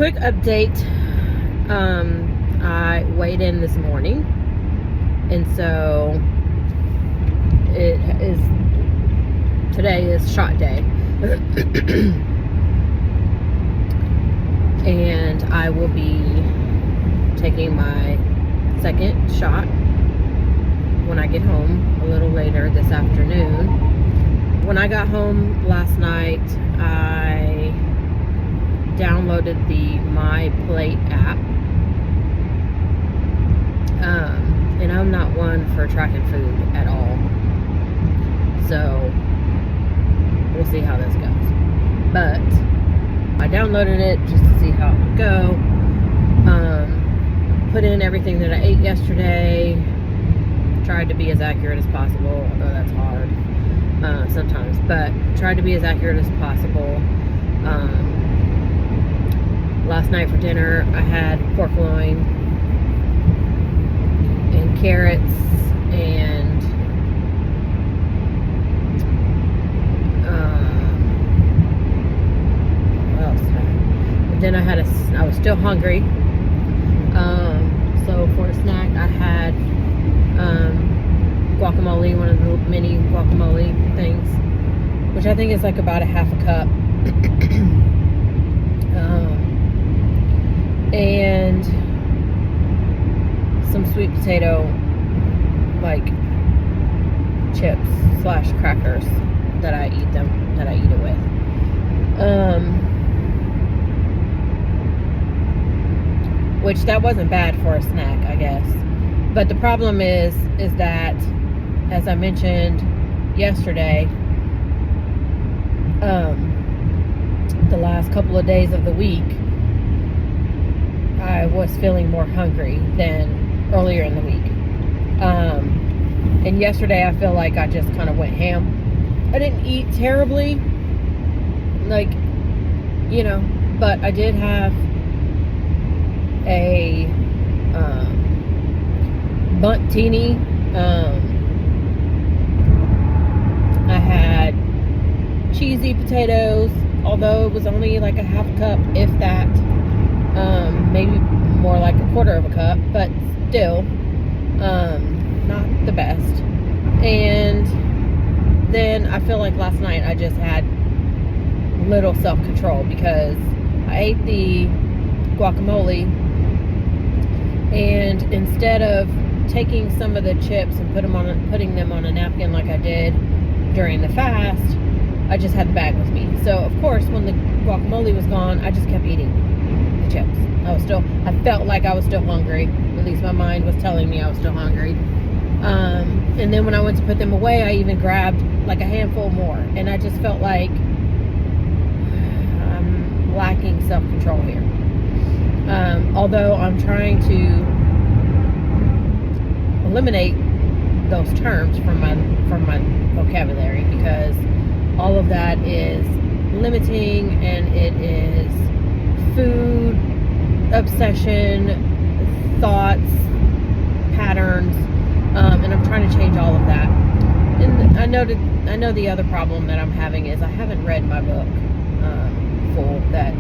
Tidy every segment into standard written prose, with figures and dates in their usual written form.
quick update. I weighed in this morning, and so today is shot day. And I will be taking my second shot when I get home a little later this afternoon. When I got home last night, I downloaded the My Plate app. And I'm not one for tracking food at all. So we'll see how this goes. But I downloaded it just to see how it would go. Put in everything that I ate yesterday. Tried to be as accurate as possible, although that's hard sometimes. But tried to be as accurate as possible. Last night for dinner, I had pork loin and carrots and what else did I have? But then I was still hungry. So for a snack, I had guacamole, one of the mini guacamole things, which I think is like about a half a cup. And some sweet potato, like chips / crackers that I eat it with. Which that wasn't bad for a snack, I guess. But the problem is that, as I mentioned yesterday, the last couple of days of the week, I was feeling more hungry than earlier in the week. And yesterday I feel like I just kind of went ham. I didn't eat terribly, but I did have a buntini. I had cheesy potatoes, although it was only like a half a cup, if that. Maybe more like a quarter of a cup, but still not the best. And then I feel like last night I just had little self-control because I ate the guacamole, and instead of taking some of the chips and putting them on a napkin like I did during the fast, I just had the bag with me. So of course, when the guacamole was gone, I just kept eating the chips. I felt like I was still hungry. At least my mind was telling me I was still hungry. And then when I went to put them away, I even grabbed like a handful more. And I just felt like I'm lacking self-control here. Although I'm trying to eliminate those terms from my vocabulary, because all of that is limiting, and it is food obsession, thoughts, patterns, and I'm trying to change all of that. And I know the other problem that I'm having is I haven't read my book full that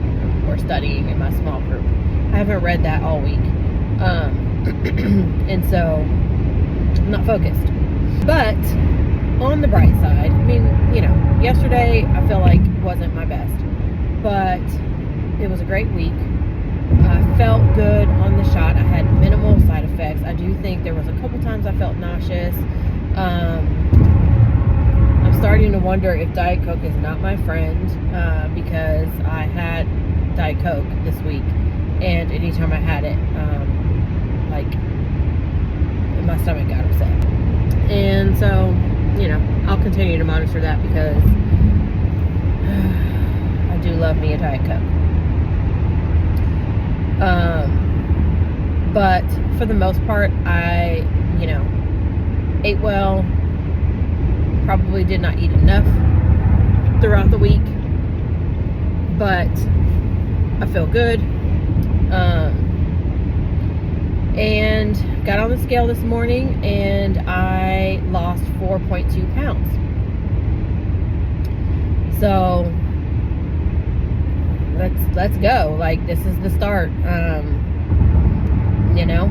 we're studying in my small group. I haven't read that all week, and so I'm not focused. But on the bright side, I mean, yesterday I feel like wasn't my best, but it was a great week. I felt good on the shot. I had minimal side effects. I do think there was a couple times I felt nauseous. I'm starting to wonder if Diet Coke is not my friend, because I had Diet Coke this week, and anytime I had it, my stomach got upset. And so, I'll continue to monitor that, because I do love me a Diet Coke. But for the most part, I, ate well. Probably did not eat enough throughout the week, but I feel good. And got on the scale this morning, and I lost 4.2 pounds. So let's go. Like, this is the start. You know,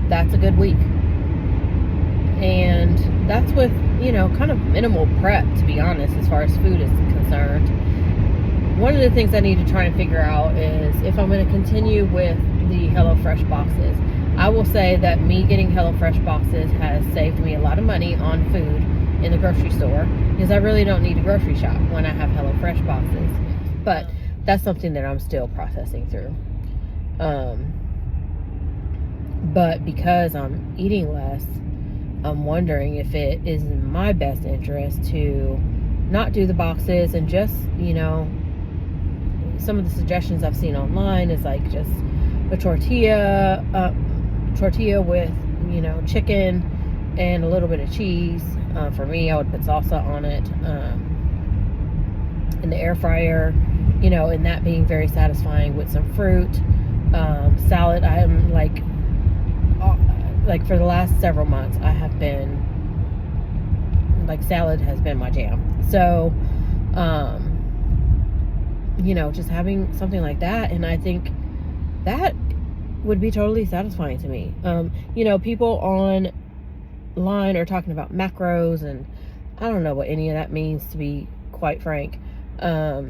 that's a good week. And that's with, you know, kind of minimal prep, to be honest, as far as food is concerned. One of the things I need to try and figure out is if I'm going to continue with the HelloFresh boxes. I will say that me getting HelloFresh boxes has saved me a lot of money on food in the grocery store, because I really don't need to grocery shop when I have HelloFresh boxes. But that's something that I'm still processing through. But because I'm eating less, I'm wondering if it is in my best interest to not do the boxes and just, you know, some of the suggestions I've seen online is like just a tortilla with, you know, chicken and a little bit of cheese. For me, I would put salsa on it, in the air fryer, you know, and that being very satisfying with some fruit. Salad, I'm like for the last several months, I have been, like, salad has been my jam. So, you know, just having something like that, and I think that would be totally satisfying to me. You know, people online are talking about macros, and I don't know what any of that means, to be quite frank. I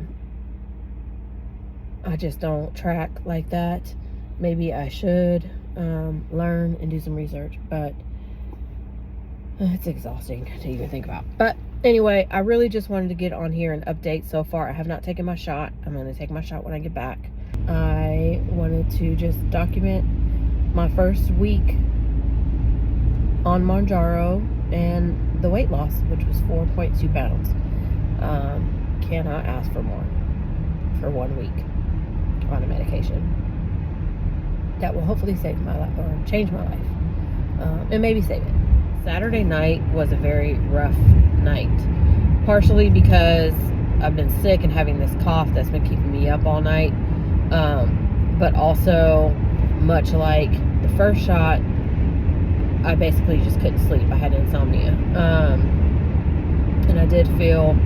just don't track like that. Maybe I should learn and do some research, but it's exhausting to even think about. But anyway, I really just wanted to get on here and update. So far, I have not taken my shot. I'm going to take my shot when I get back. I wanted to just document my first week on Mounjaro and the weight loss, which was 4.2 pounds. Cannot ask for more for 1 week on a medication that will hopefully save my life, or change my life, and maybe save it. Saturday night was a very rough night, partially because I've been sick and having this cough that's been keeping me up all night, but also, much like the first shot, I basically just couldn't sleep. I had insomnia, and I did feel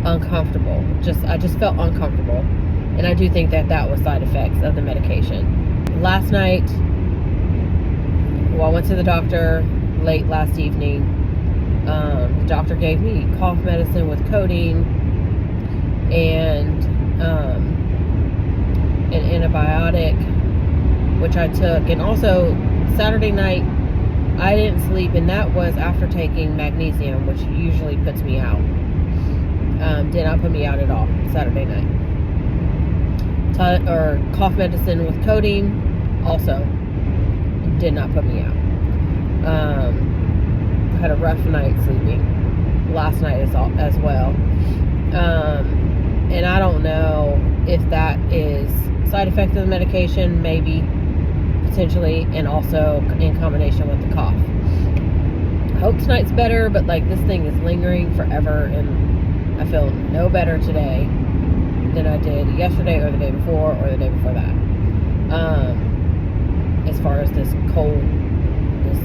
uncomfortable. I just felt uncomfortable, and I do think that was side effects of the medication. Last night, I went to the doctor late last evening. The doctor gave me cough medicine with codeine and an antibiotic, which I took. And also, Saturday night, I didn't sleep, and that was after taking magnesium, which usually puts me out. Did not put me out at all Saturday night. Or cough medicine with codeine also did not put me out. I had a rough night sleeping last night as well. And I don't know if that is side effect of the medication, maybe, potentially, and also in combination with the cough. I hope tonight's better, but like, this thing is lingering forever, and I feel no better today than I did yesterday or the day before or the day before that. As far as this cold, this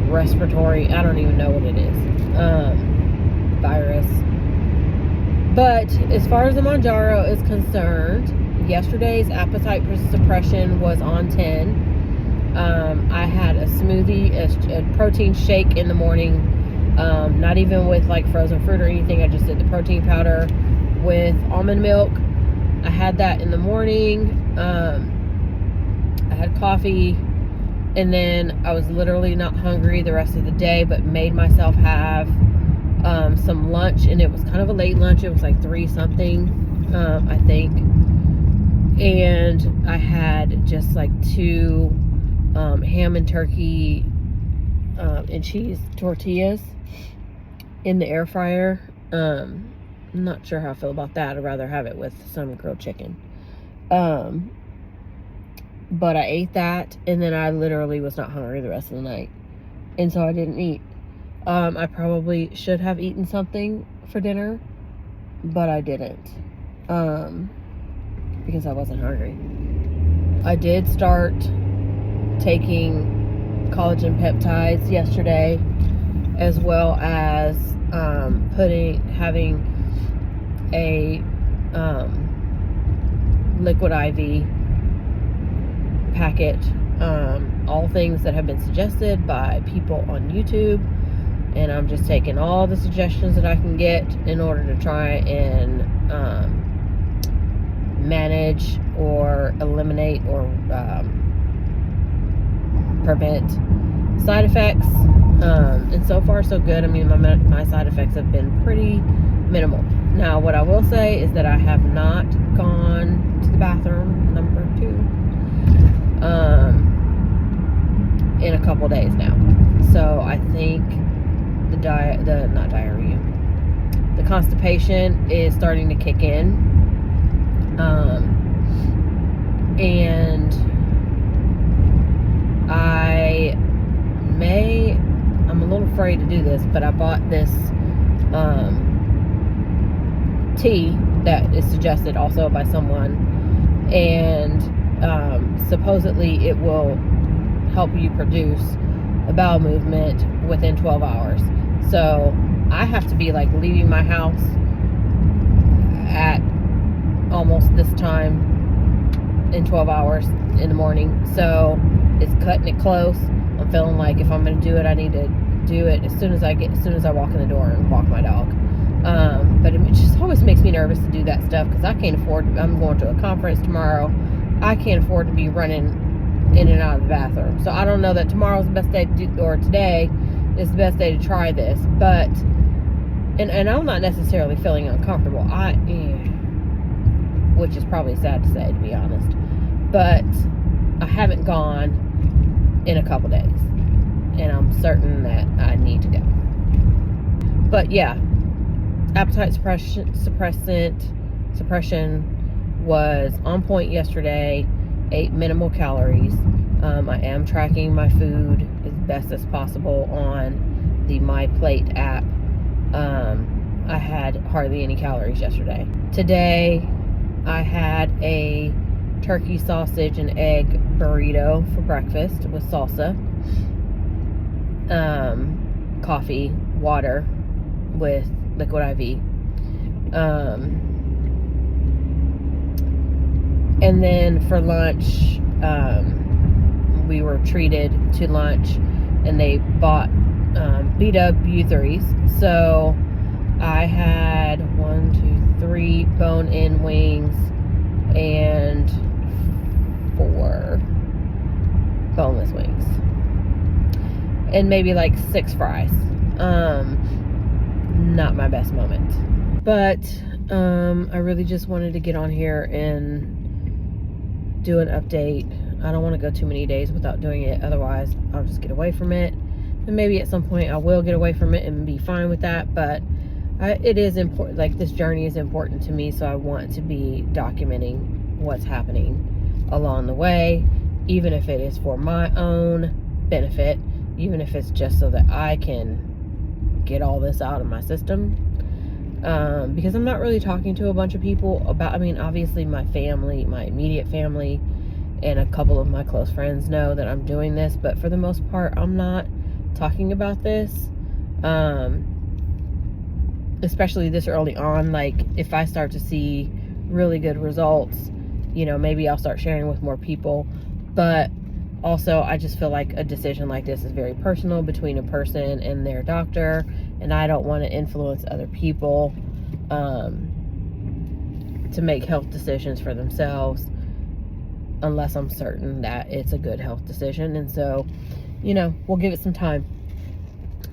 respiratory, I don't even know what it is, virus. But as far as the Mounjaro is concerned, yesterday's appetite suppression was on 10. I had a smoothie, a protein shake in the morning, not even with like frozen fruit or anything. I just did the protein powder with almond milk. I had that in the morning. I had coffee, and then I was literally not hungry the rest of the day, but made myself have some lunch, and it was kind of a late lunch. It was like 3 something, I think. And I had just like 2 ham and turkey and cheese tortillas in the air fryer. I'm not sure how I feel about that. I'd rather have it with some grilled chicken. But I ate that, and then I literally was not hungry the rest of the night, and so I didn't eat. I probably should have eaten something for dinner, but I didn't, because I wasn't hungry. I did start taking collagen peptides yesterday, as well as having a liquid IV packet, all things that have been suggested by people on YouTube, and I'm just taking all the suggestions that I can get in order to try and manage or eliminate or prevent side effects, and so far so good. I mean, my side effects have been pretty minimal. Now, what I will say is that I have not gone to the bathroom, number 2, in a couple days now. So I think the constipation is starting to kick in, and I'm a little afraid to do this, but I bought this tea that is suggested also by someone, and supposedly it will help you produce a bowel movement within 12 hours. So I have to be like leaving my house at almost this time in 12 hours in the morning. So it's cutting it close. I'm feeling like if I'm going to do it, I need to do it as soon as I walk in the door and walk my dog. But it just always makes me nervous to do that stuff, because I can't afford, I'm going to a conference tomorrow. I can't afford to be running in and out of the bathroom. So I don't know that tomorrow's the best day to do, or today is the best day to try this, but and I'm not necessarily feeling uncomfortable, which is probably sad to say, to be honest, but I haven't gone in a couple days, and I'm certain that I need to go. But yeah, appetite suppression was on point yesterday. Ate minimal calories. I am tracking my food as best as possible on the My Plate app. I had hardly any calories yesterday. Today, I had a turkey sausage and egg burrito for breakfast with salsa, coffee, water with liquid IV, and then for lunch, we were treated to lunch, and they bought BW3s. So I had 3 bone-in wings and 4 boneless wings, and maybe like 6 fries. Not my best moment, but I really just wanted to get on here and do an update. I don't want to go too many days without doing it, otherwise I'll just get away from it, and maybe at some point I will get away from it and be fine with that. But it is important, like, this journey is important to me, so I want to be documenting what's happening along the way, even if it is for my own benefit, even if it's just so that I can get all this out of my system, because I'm not really talking to a bunch of people about, I mean, obviously my family, my immediate family, and a couple of my close friends know that I'm doing this, but for the most part, I'm not talking about this, especially this early on. Like, if I start to see really good results, you know, maybe I'll start sharing with more people. But also, I just feel like a decision like this is very personal between a person and their doctor, and I don't want to influence other people to make health decisions for themselves unless I'm certain that it's a good health decision. And so, you know, we'll give it some time.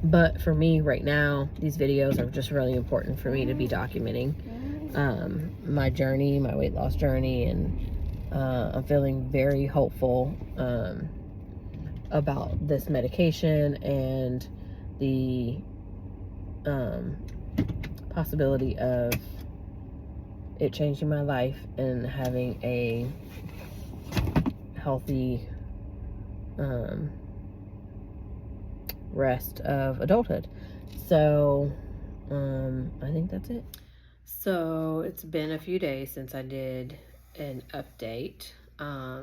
But for me right now, these videos are just really important for me to be documenting my journey, my weight loss journey, and I'm feeling very hopeful about this medication and the possibility of it changing my life and having a healthy rest of adulthood. So I think that's it. So it's been a few days since I did an update.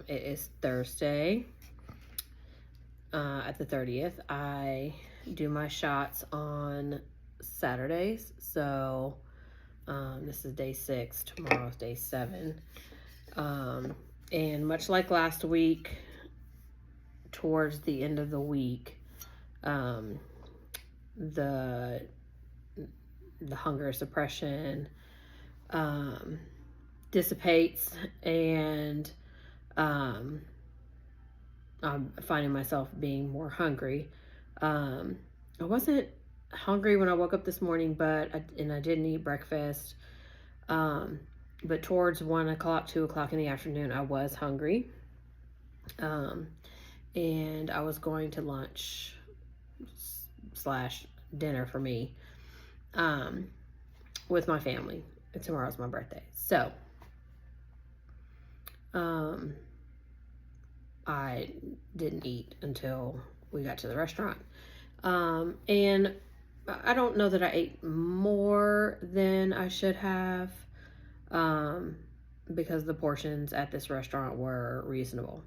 It is Thursday at the 30th. I do my shots on Saturdays, so This is day 6. Tomorrow's day 7. And much like last week, towards the end of the week, the hunger suppression dissipates, and I'm finding myself being more hungry. I wasn't hungry when I woke up this morning, but I didn't eat breakfast. But towards 1 o'clock, 2 o'clock in the afternoon, I was hungry. And I was going to lunch / dinner for me, with my family. Tomorrow's my birthday. So, I didn't eat until we got to the restaurant. And I don't know that I ate more than I should have, because the portions at this restaurant were reasonable.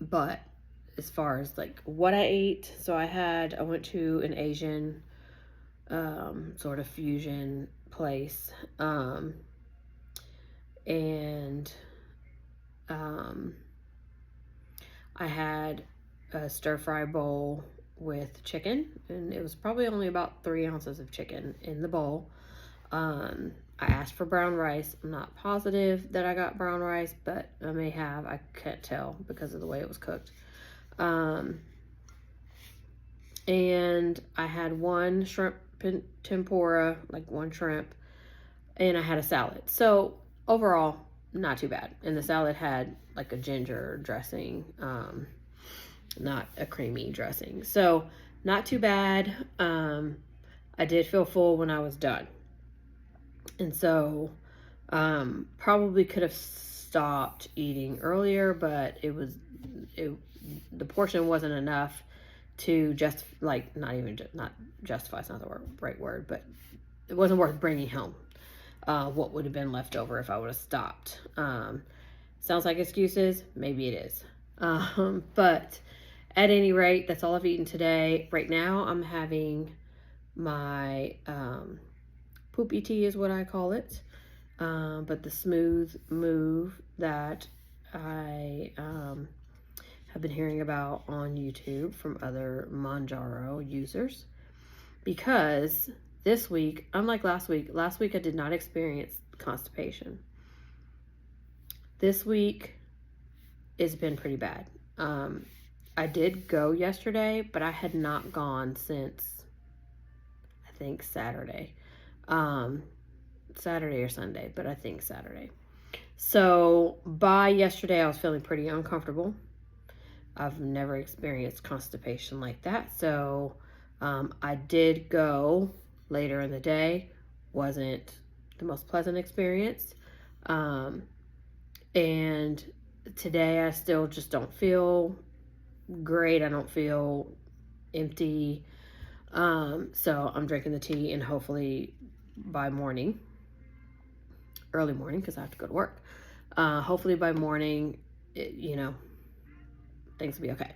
But as far as like what I ate, so I went to an Asian sort of fusion place, and I had a stir-fry bowl with chicken, and it was probably only about 3 ounces of chicken in the bowl. I asked for brown rice. I'm not positive that I got brown rice, but I may have. I can't tell because of the way it was cooked. And I had 1 shrimp tempura, like 1 shrimp, and I had a salad. So overall, not too bad. And the salad had like a ginger dressing, not a creamy dressing. So not too bad. I did feel full when I was done. And so probably could have stopped eating earlier, but the portion wasn't enough to just like not justify, it's not the right word, but it wasn't worth bringing home what would have been left over if I would have stopped. Sounds like excuses, maybe it is, but at any rate, that's all I've eaten today. Right now I'm having my poopy tea is what I call it, but the smooth move that I have been hearing about on YouTube from other Mounjaro users, because this week, unlike last week I did not experience constipation. This week it's been pretty bad. I did go yesterday, but I had not gone since I think Saturday or Sunday, but I think Saturday. So by yesterday I was feeling pretty uncomfortable. I've never experienced constipation like that. So I did go later in the day. Wasn't the most pleasant experience. And today I still just don't feel great. I don't feel empty. So I'm drinking the tea, and hopefully by morning, early morning, because I have to go to work, hopefully by morning, things will be okay.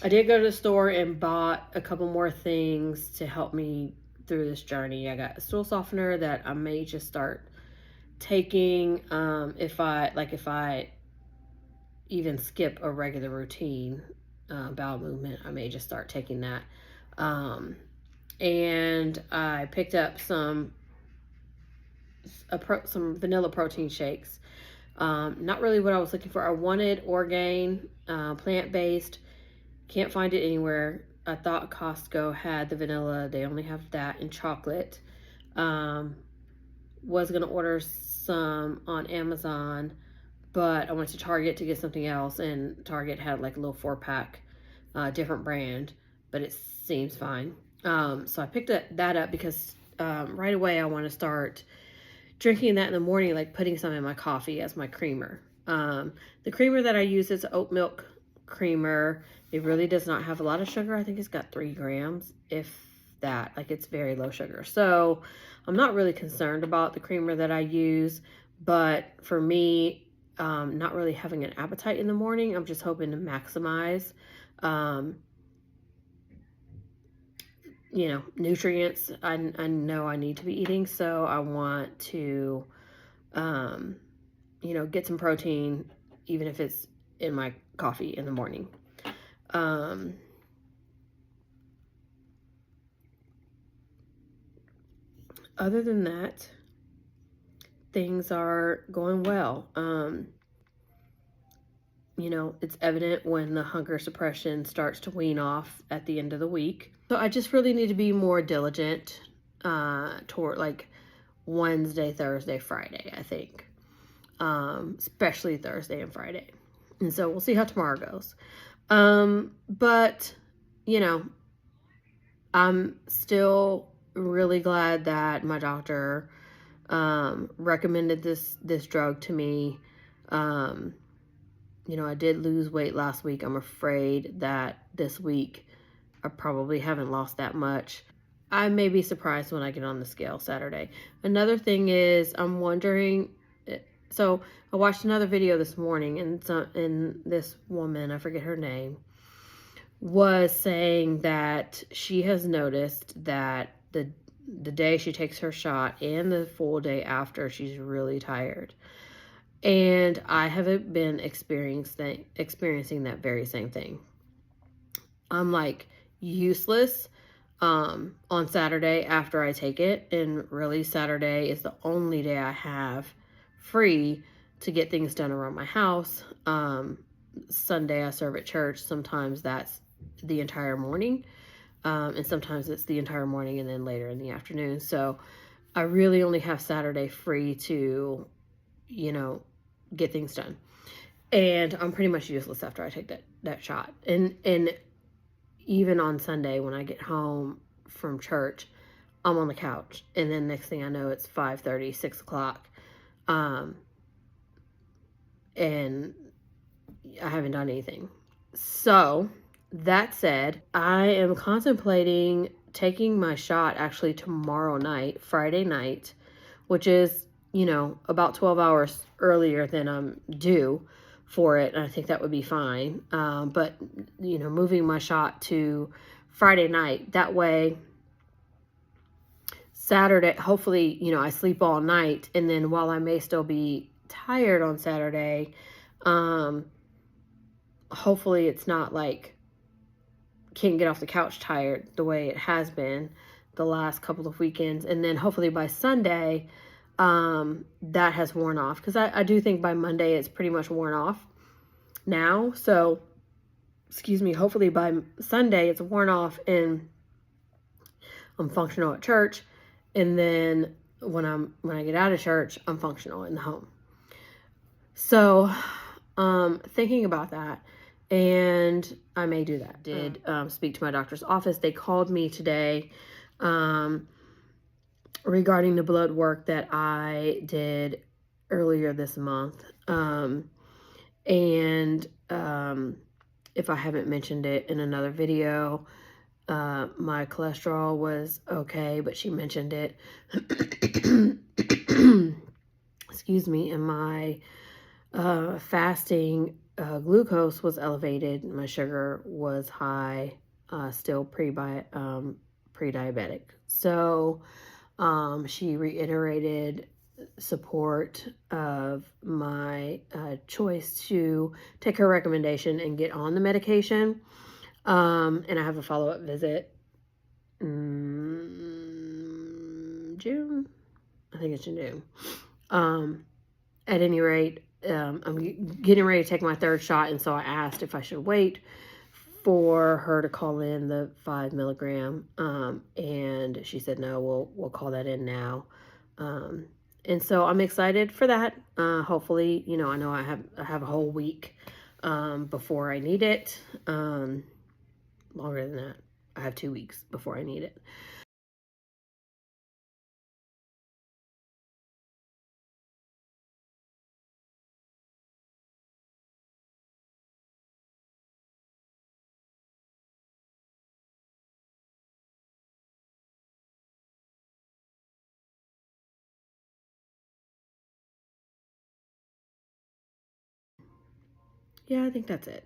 I did go to the store and bought a couple more things to help me through this journey. I got a stool softener that I may just start taking if I even skip a regular routine bowel movement. I may just start taking that. And I picked up some vanilla protein shakes. Not really what I was looking for. I wanted Orgain, plant-based. Can't find it anywhere. I thought Costco had the vanilla. They only have that in chocolate. Was gonna order some on Amazon, but I went to Target to get something else, and Target had like a little 4-pack, different brand, but it seems fine. So I picked that up because right away I want to start drinking that in the morning, like putting some in my coffee as my creamer. The creamer that I use is oat milk creamer. It really does not have a lot of sugar. I think it's got 3 grams, if that. Like, it's very low sugar. So I'm not really concerned about the creamer that I use, but for me, not really having an appetite in the morning, I'm just hoping to maximize you know, nutrients I know I need to be eating. So I want to, you know, get some protein, even if it's in my coffee in the morning. Other than that, things are going well. You know, it's evident when the hunger suppression starts to wean off at the end of the week. So I just really need to be more diligent toward like Wednesday, Thursday, Friday, I think. Especially Thursday and Friday. And so we'll see how tomorrow goes. But, you know, I'm still really glad that my doctor recommended this drug to me. You know, I did lose weight last week. I'm afraid that this week I probably haven't lost that much. I may be surprised when I get on the scale Saturday. Another thing is I'm wondering, so I watched another video this morning, and this woman, I forget her name, was saying that she has noticed that the day she takes her shot and the full day after, she's really tired. And I haven't been experiencing that very same thing. I'm like useless on Saturday after I take it. And really Saturday is the only day I have free to get things done around my house. Sunday I serve at church. Sometimes that's the entire morning. And sometimes it's the entire morning and then later in the afternoon. So I really only have Saturday free to, you know, get things done. And I'm pretty much useless after I take that shot. And even on Sunday when I get home from church, I'm on the couch. And then next thing I know, it's 5:30, 6 o'clock. And I haven't done anything. So that said, I am contemplating taking my shot actually tomorrow night, Friday night, which is, you know, about 12 hours earlier than I'm due for it. And I think that would be fine. But, you know, moving my shot to Friday night, that way Saturday, hopefully, you know, I sleep all night. And then while I may still be tired on Saturday, hopefully it's not like can't get off the couch tired the way it has been the last couple of weekends. And then hopefully by Sunday, that has worn off, because I do think by Monday it's pretty much worn off now. So, excuse me, hopefully by Sunday it's worn off and I'm functional at church. And then when I get out of church, I'm functional in the home. So, thinking about that, and I may do that. Did speak to my doctor's office. They called me today regarding the blood work that I did earlier this month. And if I haven't mentioned it in another video, my cholesterol was okay, but she mentioned it. Excuse me. And my fasting glucose was elevated. My sugar was high, still pre-diabetic. So she reiterated support of my choice to take her recommendation and get on the medication. And I have a follow-up visit June. I think it's in June. At any rate, I'm getting ready to take my third shot, and so I asked if I should wait for her to call in the 5 milligram, and she said no, we'll call that in now. And so I'm excited for that. Hopefully, you know, I know I have a whole week before I need it. Longer than that, I have 2 weeks before I need it. Yeah, I think that's it.